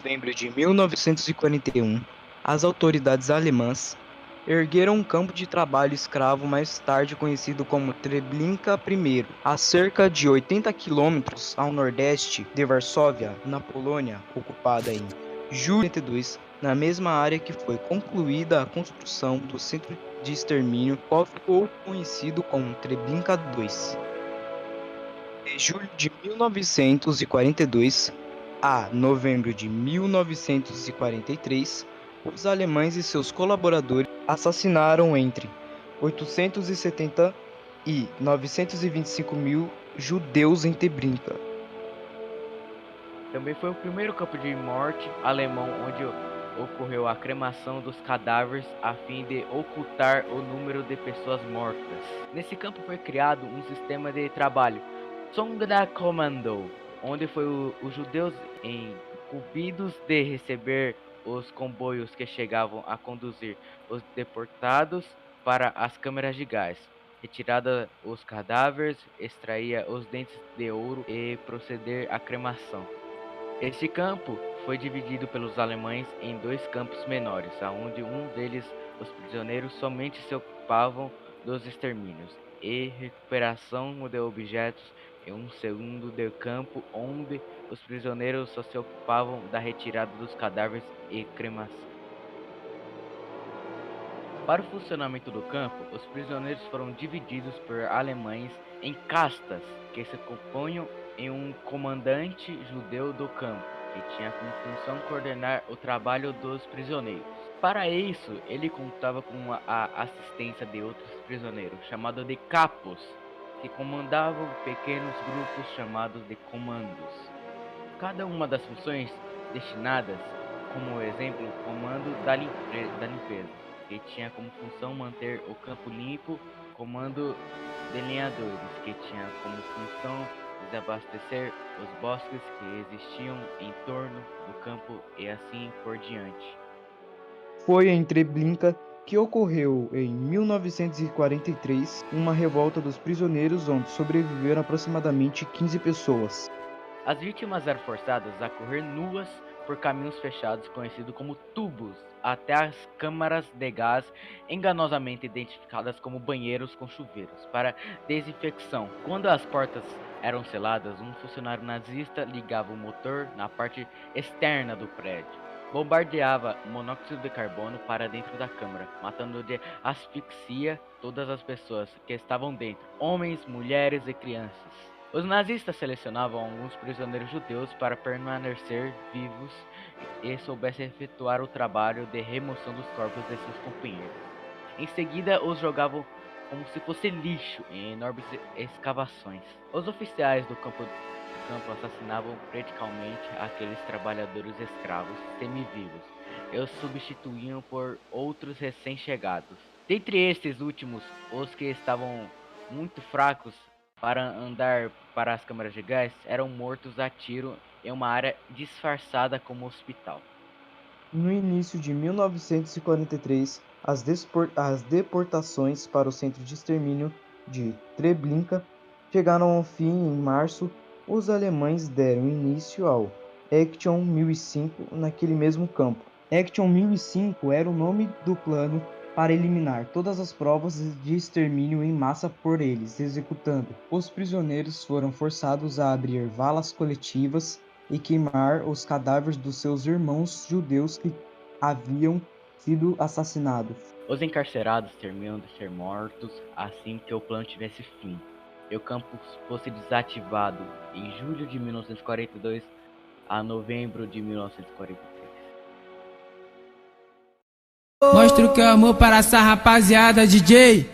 novembro de 1941, as autoridades alemãs ergueram um campo de trabalho escravo mais tarde conhecido como Treblinka I, a cerca de 80 quilômetros ao nordeste de Varsóvia, na Polônia, ocupada em julho de 1942, na mesma área que foi concluída a construção do centro de extermínio, qual ficou conhecido como Treblinka II. De julho de 1942 a novembro de 1943, os alemães e seus colaboradores assassinaram entre 870 e 925 mil judeus em Treblinka. Também foi o primeiro campo de morte alemão onde ocorreu a cremação dos cadáveres a fim de ocultar o número de pessoas mortas. Nesse campo foi criado um sistema de trabalho, Sonderkommando, onde foi os judeus incumbidos de receber os comboios que chegavam a conduzir os deportados para as câmeras de gás, retirada os cadáveres, extraía os dentes de ouro e proceder à cremação. Este campo foi dividido pelos alemães em dois campos menores, aonde um deles os prisioneiros somente se ocupavam dos extermínios e recuperação de objetos, e um segundo de campo onde os prisioneiros só se ocupavam da retirada dos cadáveres e cremação. Para o funcionamento do campo, os prisioneiros foram divididos por alemães em castas, que se compunham em um comandante judeu do campo, que tinha como função coordenar o trabalho dos prisioneiros. Para isso, ele contava com a assistência de outros prisioneiros, chamados de capos, que comandavam pequenos grupos chamados de comandos. Cada uma das funções destinadas, como exemplo, o comando da limpeza, que tinha como função manter o campo limpo, comando de lenhadores, que tinha como função desabastecer os bosques que existiam em torno do campo e assim por diante. Foi em Treblinka que ocorreu em 1943 uma revolta dos prisioneiros onde sobreviveram aproximadamente 15 pessoas. As vítimas eram forçadas a correr nuas por caminhos fechados, conhecidos como tubos, até as câmaras de gás, enganosamente identificadas como banheiros com chuveiros, para desinfecção. Quando as portas eram seladas, um funcionário nazista ligava o motor na parte externa do prédio. Bombardeava monóxido de carbono para dentro da câmara, matando de asfixia todas as pessoas que estavam dentro, homens, mulheres e crianças. Os nazistas selecionavam alguns prisioneiros judeus para permanecer vivos e soubessem efetuar o trabalho de remoção dos corpos de seus companheiros. Em seguida, os jogavam como se fosse lixo em enormes escavações. Os oficiais do campo assassinavam predicalmente aqueles trabalhadores escravos semivivos e os substituíam por outros recém-chegados. Dentre estes últimos, os que estavam muito fracos para andar para as câmaras de gás eram mortos a tiro em uma área disfarçada como hospital. No início de 1943, as deportações para o centro de extermínio de Treblinka chegaram ao fim em março. Os alemães deram início ao Action 1005 naquele mesmo campo. Action 1005 era o nome do plano para eliminar todas as provas de extermínio em massa por eles executando. Os prisioneiros foram forçados a abrir valas coletivas e queimar os cadáveres dos seus irmãos judeus que haviam sido assassinados. Os encarcerados terminam de ser mortos assim que o plano tivesse fim, e o campo fosse desativado em julho de 1942 a novembro de 1943. Mostra o que é amor para essa rapaziada, DJ.